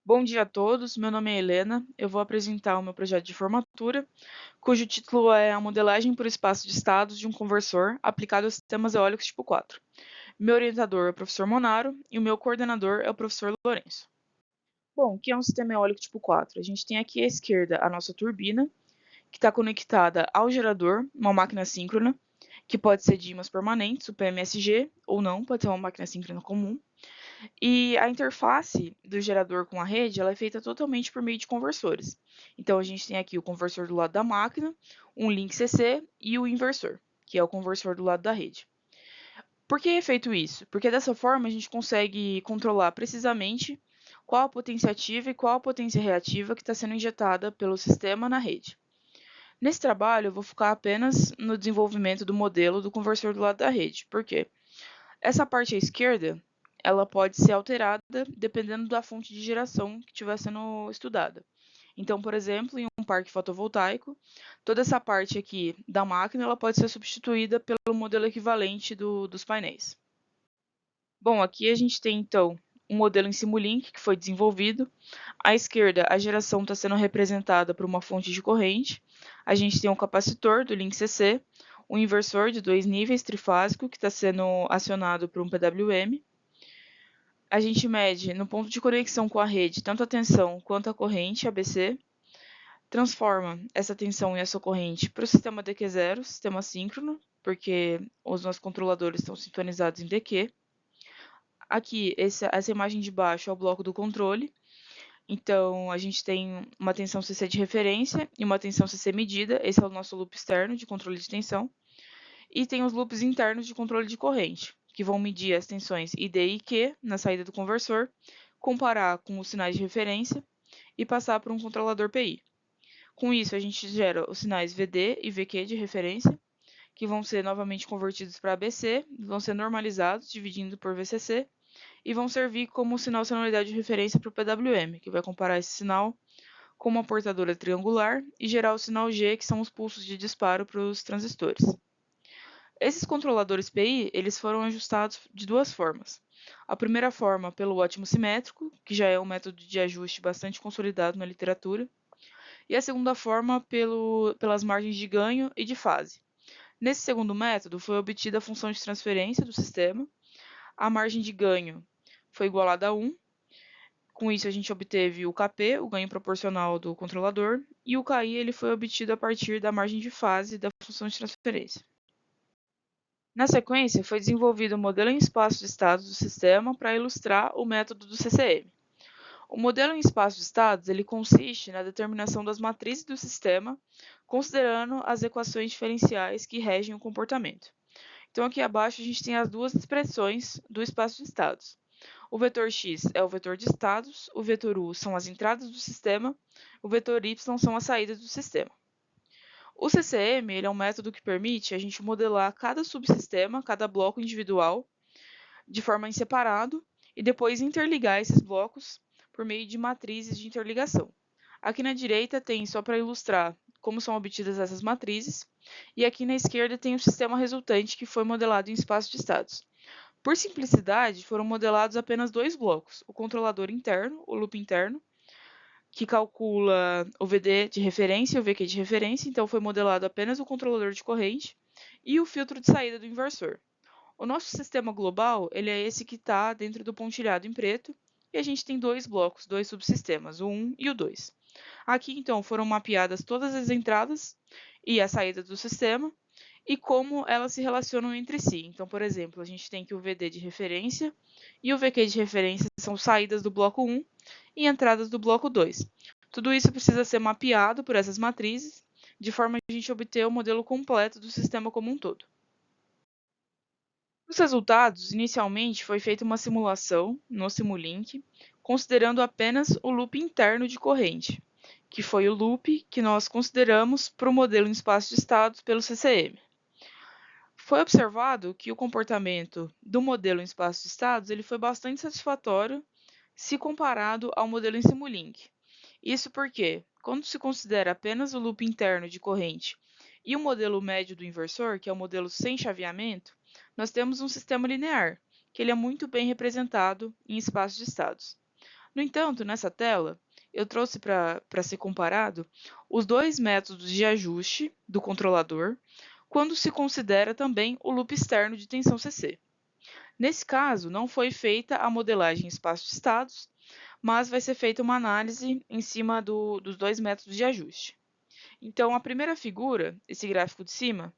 Bom dia a todos, meu nome é Helena, eu vou apresentar o meu projeto de formatura, cujo título é A Modelagem por Espaço de Estados de um Conversor aplicado a sistemas eólicos tipo 4. Meu orientador é o professor Monaro e o meu coordenador é o professor Lourenço. Bom, o que é um sistema eólico tipo 4? A gente tem aqui à esquerda a nossa turbina, que está conectada ao gerador, uma máquina síncrona, que pode ser de ímãs permanentes, o PMSG, ou não, pode ser uma máquina síncrona comum. E a interface do gerador com a rede ela é feita totalmente por meio de conversores. Então, a gente tem aqui o conversor do lado da máquina, um link CC e o inversor, que é o conversor do lado da rede. Por que é feito isso? Porque dessa forma a gente consegue controlar precisamente qual a potência ativa e qual a potência reativa que está sendo injetada pelo sistema na rede. Nesse trabalho, eu vou focar apenas no desenvolvimento do modelo do conversor do lado da rede. Por quê? Essa parte à esquerda, ela pode ser alterada dependendo da fonte de geração que estiver sendo estudada. Então, por exemplo, em um parque fotovoltaico, toda essa parte aqui da máquina ela pode ser substituída pelo modelo equivalente dos painéis. Bom, aqui a gente tem então um modelo em Simulink que foi desenvolvido. À esquerda, a geração está sendo representada por uma fonte de corrente. A gente tem um capacitor do link CC, um inversor de 2 níveis trifásico que está sendo acionado por um PWM. A gente mede no ponto de conexão com a rede tanto a tensão quanto a corrente ABC, transforma essa tensão e essa corrente para o sistema DQ0, sistema síncrono, porque os nossos controladores estão sintonizados em DQ. Aqui, essa imagem de baixo é o bloco do controle. Então, a gente tem uma tensão CC de referência e uma tensão CC medida. Esse é o nosso loop externo de controle de tensão. E tem os loops internos de controle de corrente, que vão medir as tensões ID e Q na saída do conversor, comparar com os sinais de referência e passar para um controlador PI. Com isso, a gente gera os sinais VD e VQ de referência, que vão ser novamente convertidos para ABC, vão ser normalizados, dividindo por VCC, e vão servir como sinal sonoridade de referência para o PWM, que vai comparar esse sinal com uma portadora triangular e gerar o sinal G, que são os pulsos de disparo para os transistores. Esses controladores PI, eles foram ajustados de duas formas. A primeira forma pelo ótimo simétrico, que já é um método de ajuste bastante consolidado na literatura, e a segunda forma pelas margens de ganho e de fase. Nesse segundo método, foi obtida a função de transferência do sistema, a margem de ganho foi igualada a 1, com isso a gente obteve o Kp, o ganho proporcional do controlador, e o Ki ele foi obtido a partir da margem de fase da função de transferência. Na sequência, foi desenvolvido o modelo em espaço de estados do sistema para ilustrar o método do CCM. O modelo em espaço de estados ele consiste na determinação das matrizes do sistema, considerando as equações diferenciais que regem o comportamento. Então, aqui abaixo a gente tem as duas expressões do espaço de estados. O vetor x é o vetor de estados, o vetor u são as entradas do sistema, o vetor y são as saídas do sistema. O CCM ele é um método que permite a gente modelar cada subsistema, cada bloco individual, de forma em separado, e depois interligar esses blocos por meio de matrizes de interligação. Aqui na direita tem, só para ilustrar como são obtidas essas matrizes, e aqui na esquerda tem o sistema resultante que foi modelado em espaço de estados. Por simplicidade, foram modelados apenas dois blocos, o controlador interno, o loop interno, que calcula o VD de referência e o VQ de referência, então foi modelado apenas o controlador de corrente, e o filtro de saída do inversor. O nosso sistema global ele é esse que está dentro do pontilhado em preto, e a gente tem dois blocos, dois subsistemas, o 1 e o 2. Aqui, então, foram mapeadas todas as entradas e as saídas do sistema, e como elas se relacionam entre si. Então, por exemplo, a gente tem que o VD de referência e o VQ de referência são saídas do bloco 1 e entradas do bloco 2. Tudo isso precisa ser mapeado por essas matrizes, de forma a gente obter o modelo completo do sistema como um todo. Os resultados, inicialmente, foi feita uma simulação no Simulink, considerando apenas o loop interno de corrente, que foi o loop que nós consideramos para o modelo em espaço de estados pelo CCM. Foi observado que o comportamento do modelo em espaço de estados ele foi bastante satisfatório se comparado ao modelo em Simulink. Isso porque, quando se considera apenas o loop interno de corrente e o modelo médio do inversor, que é o modelo sem chaveamento, nós temos um sistema linear, que ele é muito bem representado em espaços de estados. No entanto, nessa tela, eu trouxe para ser comparado os dois métodos de ajuste do controlador, quando se considera também o loop externo de tensão CC. Nesse caso, não foi feita a modelagem em espaço de estados, mas vai ser feita uma análise em cima dos dois métodos de ajuste. Então, a primeira figura, esse gráfico de cima,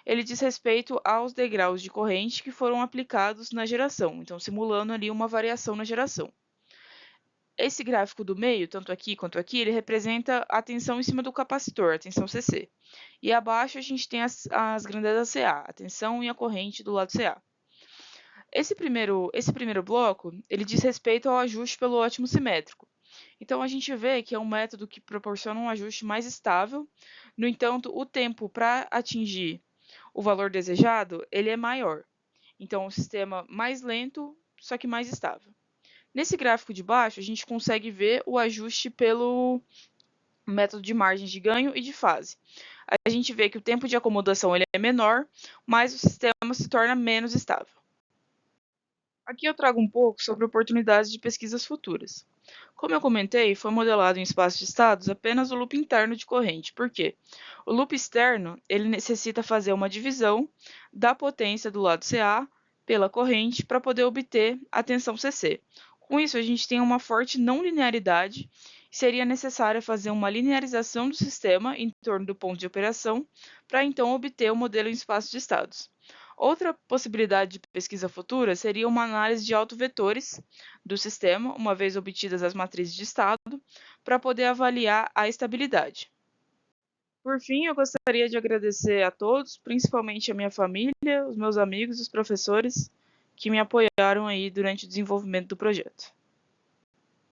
ele diz respeito aos degraus de corrente que foram aplicados na geração, então simulando ali uma variação na geração. Esse gráfico do meio, tanto aqui quanto aqui, ele representa a tensão em cima do capacitor, a tensão CC. E abaixo a gente tem as grandezas CA, a tensão e a corrente do lado CA. Esse primeiro bloco, ele diz respeito ao ajuste pelo ótimo simétrico. Então, a gente vê que é um método que proporciona um ajuste mais estável. No entanto, o tempo para atingir o valor desejado, ele é maior. Então, é um sistema mais lento, só que mais estável. Nesse gráfico de baixo, a gente consegue ver o ajuste pelo método de margens de ganho e de fase. A gente vê que o tempo de acomodação ele é menor, mas o sistema se torna menos estável. Aqui eu trago um pouco sobre oportunidades de pesquisas futuras. Como eu comentei, foi modelado em espaço de estados apenas o loop interno de corrente. Por quê? O loop externo ele necessita fazer uma divisão da potência do lado CA pela corrente para poder obter a tensão CC. Com isso, a gente tem uma forte não linearidade e seria necessário fazer uma linearização do sistema em torno do ponto de operação para então obter o modelo em espaço de estados. Outra possibilidade de pesquisa futura seria uma análise de autovetores do sistema, uma vez obtidas as matrizes de estado, para poder avaliar a estabilidade. Por fim, eu gostaria de agradecer a todos, principalmente a minha família, os meus amigos e os professores que me apoiaram aí durante o desenvolvimento do projeto.